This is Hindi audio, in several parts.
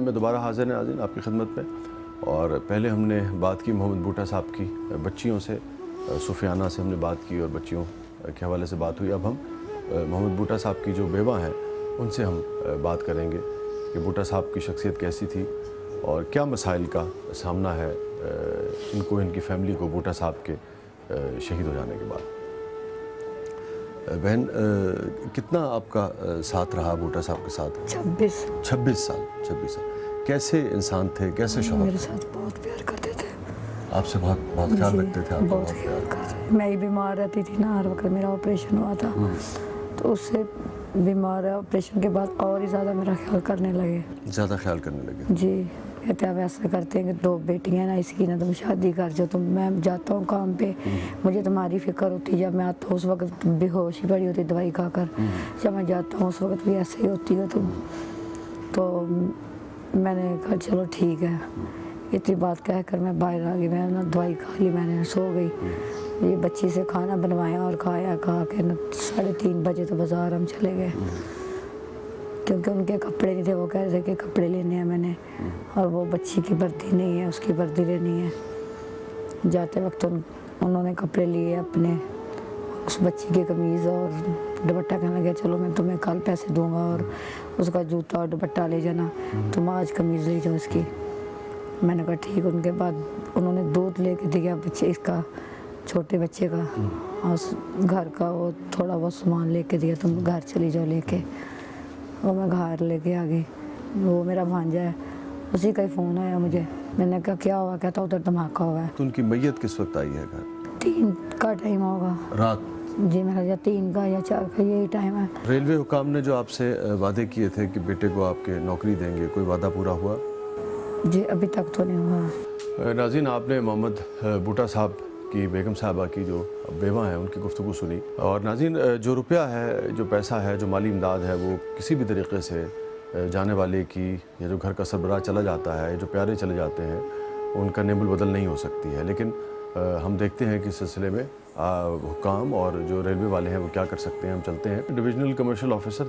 प्रोग्राम में दोबारा हाजिर हैं नाज़रीन आपकी खिदमत में। और पहले हमने बात की मोहम्मद बूटा साहब की बच्चियों से, सुफियाना से हमने बात की और बच्चियों के हवाले से बात हुई। अब हम मोहम्मद बूटा साहब की जो बेवा हैं उनसे हम बात करेंगे कि बूटा साहब की शख्सियत कैसी थी और क्या मसाइल का सामना है इनको, इनकी फैमिली को बूटा साहब के शहीद हो जाने के बाद। बहन, कितना आपका साथ रहा बूटा साहब के साथ? 26 साल। कैसे इंसान थे, कैसे शौहर? मेरे साथ बहुत प्यार करते थे। आपसे बहुत ख्याल रखते थे? बहुत ख्याल करते। मैं ही बीमार रहती थी ना, हर वक्त मेरा ऑपरेशन हुआ था तो उससे बीमार है, ऑपरेशन के बाद और ही ज़्यादा मेरा ख्याल करने लगे। ज़्यादा ख्याल करने लगे? जी, कहते हैं वैसा करते हैं कि 2 बेटियां ना, इसकी ना तुम शादी कर जो, तुम मैं जाता हूँ काम पे, मुझे तुम्हारी फिक्र होती है। जब मैं आता हूँ उस वक्त बेहोश ही पड़ी होती दवाई खाकर, जब मैं जाता हूँ उस वक्त भी ऐसे ही होती हो तुम। तो मैंने कहा चलो ठीक है, इतनी बात कहकर मैं बाहर आ गई। मैंने ना दवाई खा ली, मैंने सो गई। ये बच्ची से खाना बनवाया और खाया, खा के ना 3:30 बजे तो बाज़ार हम चले गए क्योंकि उनके कपड़े नहीं थे। वो कह रहे थे कि कपड़े लेने हैं मैंने, और वो बच्ची की वर्दी नहीं है, उसकी वर्दी लेनी है। जाते वक्त उन्होंने कपड़े लिए अपने, उस बच्ची की कमीज़ और दुपट्टा। कहने लगे चलो मैं तुम्हें कल पैसे दूंगा और उसका जूता और दुपट्टा ले जाना, तुम आज कमीज़ ले जाओ इसकी। मैंने कहा ठीक। उनके बाद उन्होंने दूध लेके दिया बच्चे इसका, छोटे बच्चे का, और घर का वो थोड़ा बहुत सामान लेके दिया, तुम घर चली जाओ लेके। वो मैं घर लेके आ गई। वो मेरा भांजा है, उसी का ही फ़ोन आया मुझे। मैंने कहा क्या हुआ? कहता उधर धमाका हुआ है। तो उनकी मैयत किस वक्त आई है घर? 3 का टाइम होगा रात। जी, मेरा या 3 का या 4 का, यही टाइम है। रेलवे हुकाम ने जो आपसे वादे किए थे कि बेटे को आपके नौकरी देंगे, कोई वादा पूरा हुआ? जी अभी तक तो नहीं हुआ। नाज़रीन, आपने मोहम्मद बूटा साहब की बेगम साहबा की जो बेवा हैं उनकी गुफ्तगू सुनी। और नाज़रीन, जो रुपया है, जो पैसा है, जो माली इमदाद है, वो किसी भी तरीके से जाने वाले की, या जो घर का सरबराह चला जाता है, जो प्यारे चले जाते हैं, उनका नेमुल बदल नहीं हो सकती है। लेकिन हम देखते हैं कि इस सिलसिले में हुकाम और जो रेलवे वाले हैं वो क्या कर सकते हैं। हम चलते हैं divisional commercial officer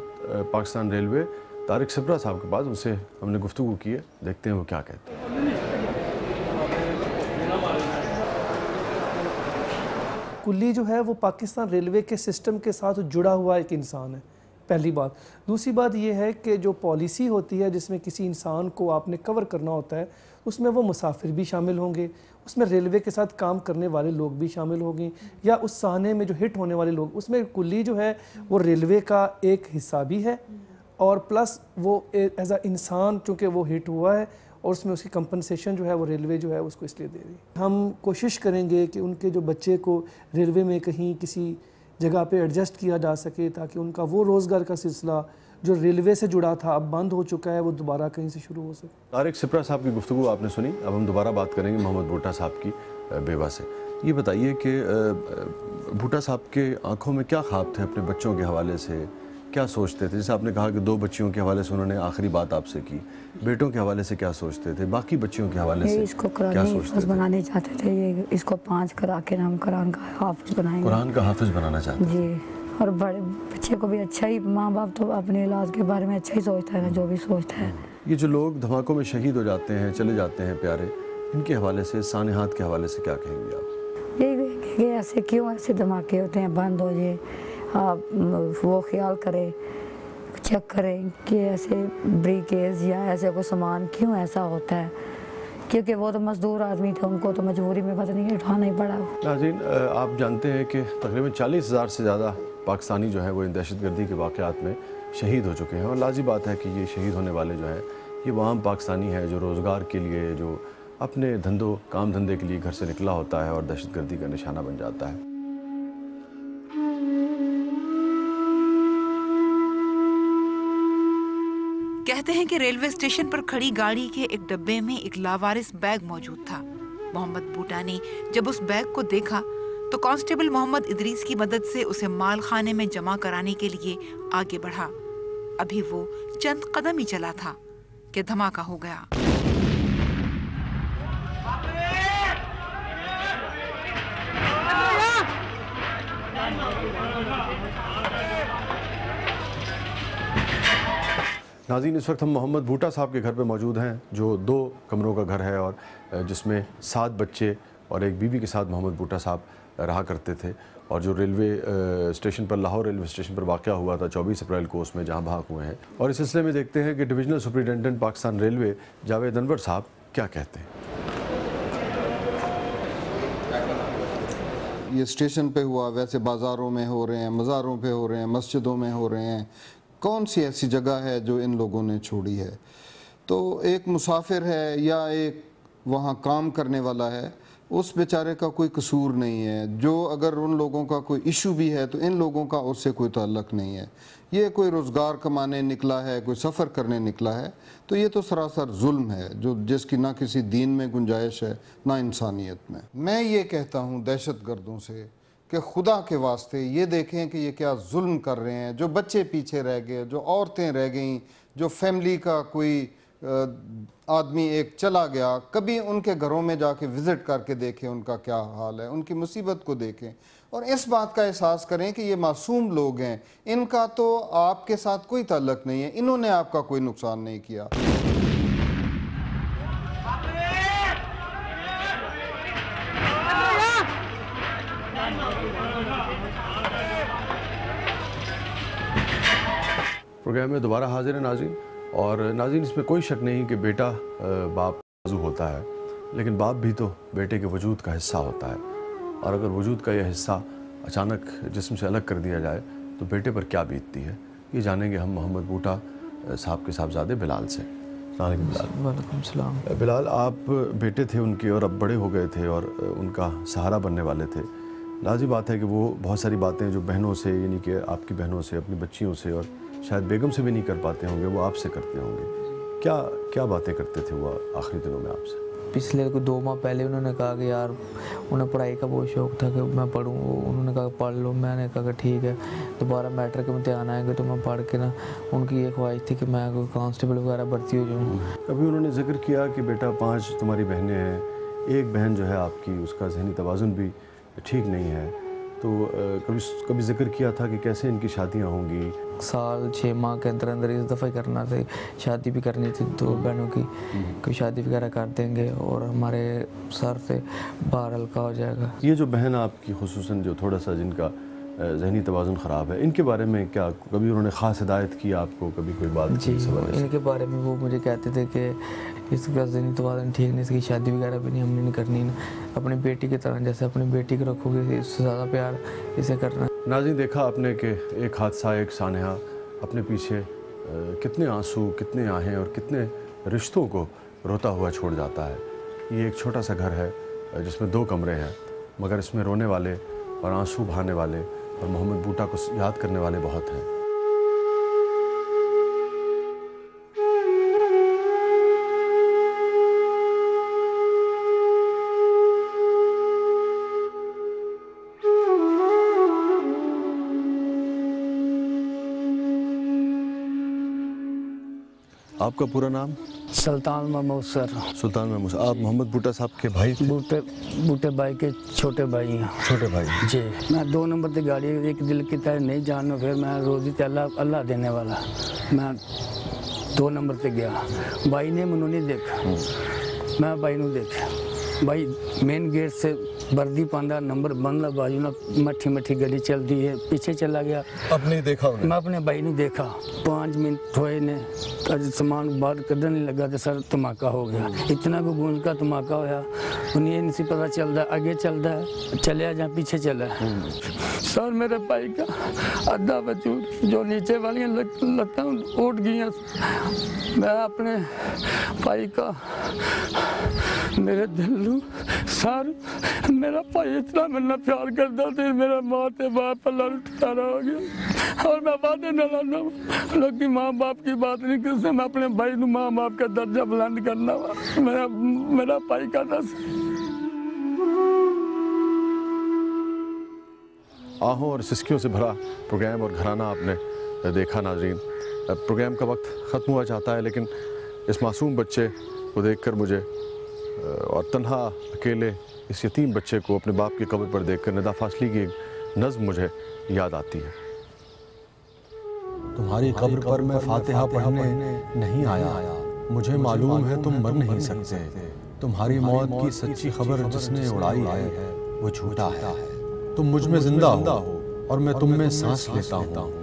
Pakistan railway Tariq Sibra साहब के पास, उनसे हमने गुफ्तगू की है, देखते हैं वो क्या कहते हैं। कुल्ली जो है वो पाकिस्तान रेलवे के सिस्टम के साथ जुड़ा हुआ एक इंसान है, पहली बात। दूसरी बात ये है कि जो पॉलिसी होती है जिसमें किसी इंसान को आपने कवर करना होता है, उसमें वो मुसाफिर भी शामिल होंगे, उसमें रेलवे के साथ काम करने वाले लोग भी शामिल होंगे, या उस साहने में जो हिट होने वाले लोग, उसमें कुल्ली जो है वो रेलवे का एक हिस्सा भी है, और प्लस वो एज अ इंसान चूँकि वो हिट हुआ है और उसमें उसकी कंपनसेशन जो है वो रेलवे जो है उसको इसलिए दे रही है। हम कोशिश करेंगे कि उनके जो बच्चे को रेलवे में कहीं किसी जगह पे एडजस्ट किया जा सके, ताकि उनका वो रोज़गार का सिलसिला जो रेलवे से जुड़ा था अब बंद हो चुका है, वो दोबारा कहीं से शुरू हो सके। तारिक सिब्रा साहब की गुफ्तगू आपने सुनी। अब हम दोबारा बात करेंगे मोहम्मद बूटा साहब की बेवा से। ये बताइए कि बूटा साहब के आँखों में क्या ख्वाब थे अपने बच्चों के हवाले से, क्या सोचते थे? जैसे आपने कहा कि 2 बच्चियों के हवाले से उन्होंने आखिरी बात आपसे की, बेटों के हवाले से क्या सोचते थे, बाकी बच्चियों के हवाले से इसको क्या सोचते थे? बनाने चाहते थे, ये इसको 5 करा के हम कुरान का हाफिज बनाएंगे। कुरान का हाफिज बनाना चाहते थे जी। और बड़े बच्चे को भी अच्छा ही, माँ बाप तो अपने इलाज के बारे में अच्छा ही सोचता है ना, जो भी सोचता है। ये जो लोग धमाकों में शहीद हो जाते हैं, चले जाते हैं प्यारे, इनके हवाले से, सानेहात के हवाले से क्या कहेंगे आप? ये ऐसे क्यों ऐसे धमाके होते हैं, बंद हो जाए, आप वो ख्याल करें, चेक करें कि ऐसे ब्रीकेज या ऐसे कोई सामान क्यों ऐसा होता है, क्योंकि वो तो मजदूर आदमी थे, उनको तो मजबूरी में पता नहीं उठाना ही पड़ा। नाज़रीन, आप जानते हैं कि तकरीबन 40,000 से ज़्यादा पाकिस्तानी जो है वो इन दहशतगर्दी के वाक़यात में शहीद हो चुके हैं। और लाज़ी बात है कि ये शहीद होने वाले जो हैं ये वो आम पाकिस्तानी है जो रोज़गार के लिए, जो अपने काम धंधे के लिए घर से निकला होता है और दहशतगर्दी का निशाना बन जाता है। कहते हैं कि रेलवे स्टेशन पर खड़ी गाड़ी के एक डब्बे में एक लावारिस बैग मौजूद था। मोहम्मद बूटा ने जब उस बैग को देखा तो कांस्टेबल मोहम्मद इदरीस की मदद से उसे माल खाने में जमा कराने के लिए आगे बढ़ा। अभी वो चंद कदम ही चला था कि धमाका हो गया। नाज़रीन, इस वक्त हम मोहम्मद भूटा साहब के घर पे मौजूद हैं, जो 2 कमरों का घर है और जिसमें 7 बच्चे और एक बीवी के साथ मोहम्मद भूटा साहब रहा करते थे। और जो रेलवे स्टेशन पर, लाहौर रेलवे स्टेशन पर वाक़या हुआ था 24 अप्रैल को, उसमें जहां भाग हुए हैं। और इस सिलसिले में देखते हैं कि divisional superintendent Pakistan railway Javed Anwar साहब क्या कहते हैं। ये स्टेशन पे हुआ, वैसे बाज़ारों में हो रहे हैं, मज़ारों पे हो रहे हैं, मस्जिदों में हो रहे हैं। कौन सी ऐसी जगह है जो इन लोगों ने छोड़ी है? तो एक मुसाफिर है या एक वहाँ काम करने वाला है, उस बेचारे का कोई कसूर नहीं है। जो अगर उन लोगों का कोई इशू भी है तो इन लोगों का उससे कोई ताल्लुक़ नहीं है। ये कोई रोज़गार कमाने निकला है, कोई सफ़र करने निकला है, तो ये तो सरासर जुल्म है जो जिसकी ना किसी दीन में गुंजाइश है ना इंसानियत में। मैं ये कहता हूँ दहशतगर्दों से कि खुदा के वास्ते ये देखें कि ये क्या जुल्म कर रहे हैं। जो बच्चे पीछे रह गए, जो औरतें रह गईं, जो फैमिली का कोई आदमी एक चला गया, कभी उनके घरों में जाके विज़िट करके देखें उनका क्या हाल है, उनकी मुसीबत को देखें और इस बात का एहसास करें कि ये मासूम लोग हैं, इनका तो आपके साथ कोई ताल्लुक़ नहीं है, इन्होंने आपका कोई नुकसान नहीं किया। प्रोग्राम में दोबारा हाजिर है नाज़रीन। और नाज़रीन, इसमें कोई शक नहीं कि बेटा बाप बाजू होता है, लेकिन बाप भी तो बेटे के वजूद का हिस्सा होता है। और अगर वजूद का यह हिस्सा अचानक जिस्म से अलग कर दिया जाए तो बेटे पर क्या बीतती है, ये जानेंगे हम मोहम्मद भूटा साहब के साहबजादे बिलाल से। वालेकुम सलाम। बिलाल, आप बेटे थे उनके और अब बड़े हो गए थे और उनका सहारा बनने वाले थे। लाज़िम बात है कि वो बहुत सारी बातें जो बहनों से, यानी कि आपकी बहनों से, अपनी बच्चियों से और शायद बेगम से भी नहीं कर पाते होंगे, वो आपसे करते होंगे। क्या क्या बातें करते थे वो आखिरी दिनों में आपसे? पिछले 2 माह पहले उन्होंने कहा कि यार, उन्हें पढ़ाई का बहुत शौक़ था कि मैं पढ़ूँ। उन्होंने कहा पढ़ लो। मैंने कहा कि ठीक है, दोबारा मैट्रिक के इम्तिहान आएंगे तो मैं पढ़ के ना, उनकी ये ख्वाहिश थी कि मैं कोई कांस्टेबल वगैरह भर्ती हो जाऊँ। कभी उन्होंने जिक्र किया कि बेटा 5 तुम्हारी बहनें हैं, एक बहन जो है आपकी, उसका ज़हनी तवाज़ुन भी ठीक नहीं है, तो कभी जिक्र किया था कि कैसे इनकी शादियाँ होंगी? साल 6 माह के अंदर अंदर इस दफ़ा करना था, शादी भी करनी थी 2 बहनों की, कोई शादी वगैरह कर देंगे और हमारे सर से भार हल्का हो जाएगा। ये जो बहन आपकी खुसूसन जो थोड़ा सा जिनका ज़हनी तवाज़ुन ख़राब है, इनके बारे में क्या कभी उन्होंने ख़ास हिदायत की आपको, कभी कोई बात? जी, इनके बारे में वो मुझे कहते थे कि इसका ज़हनी तवाज़ुन ठीक नहीं, इसकी शादी वगैरह भी नहीं हमने नहीं करनी ना, अपनी बेटी की तरह, जैसे अपनी बेटी को रखोगे इससे ज़्यादा प्यार इसे करना। नाज़रीन, देखा आपने कि एक हादसा, एक सानहा अपने पीछे कितने आंसू, कितने आहें और कितने रिश्तों को रोता हुआ छोड़ जाता है। ये एक छोटा सा घर है जिसमें 2 कमरे हैं, मगर इसमें रोने वाले और आंसू बहाने वाले और मोहम्मद भूटा को याद करने वाले बहुत हैं। आपका पूरा नाम? सुल्तान महमूद सर। सुल्तान महमूद। आप मोहम्मद भूटा साहब के भाई थे? बूटे भाई के छोटे भाई हैं। छोटे भाई जी। मैं 2 नंबर की गाड़ी, एक दिल की तरह नहीं जानना, फिर मैं रोज़ी तो अल्लाह देने वाला, मैं 2 नंबर से गया। भाई ने मैनू नहीं देखा, मैं भाई ने देखा। भाई मेन गेट से वर्दी पांदा, नंबर बंदा, बाजू ना मट्ठी मट्ठी गली चलती है, पीछे चला गया। अपने देखा उन्हें? मैं अपने भाई ने देखा। 5 मिनट हुए ने, सामान बाहर कढ़ने लगा तो सर धमाका हो गया। इतना को गूंज का धमाका होया, उन्हें ये नहीं पता चलता आगे चलता है, चलिया या पीछे चला। सर मेरे भाई का आधा वजूद जो नीचे वाली लत्तां उठ गई। मैं अपने भाई का, मेरे दिल सर, मेरा भाई इतना मेरा प्यार करता था, मेरा माँ के बाप पर लड़ता हो गया। और मैं वादे न लाना लोग की माँ बाप की बात नहीं करते, मैं अपने भाई को माँ बाप का दर्जा बुलंद करना वा मेरा भाई का दस। आहों और सिसकियों से भरा प्रोग्राम और घराना आपने देखा नाज़रीन। प्रोग्राम का वक्त ख़त्म हुआ चाहता है, लेकिन इस मासूम बच्चे को देखकर मुझे और तन्हा अकेले इस यतीम बच्चे को अपने बाप की कब्र पर देखकर निदा फासली की एक नज़्म मुझे याद आती है। तुम्हारी कब्र पर मैं फातिहा पढ़ने नहीं आया। मुझे मालूम है तुम मर नहीं सकते। तुम्हारी मौत की सच्ची खबर जिसने उड़ाई है वो झूठा है। तुम मुझ में जिंदा हो और मैं तुम में सांस लेता हूँ।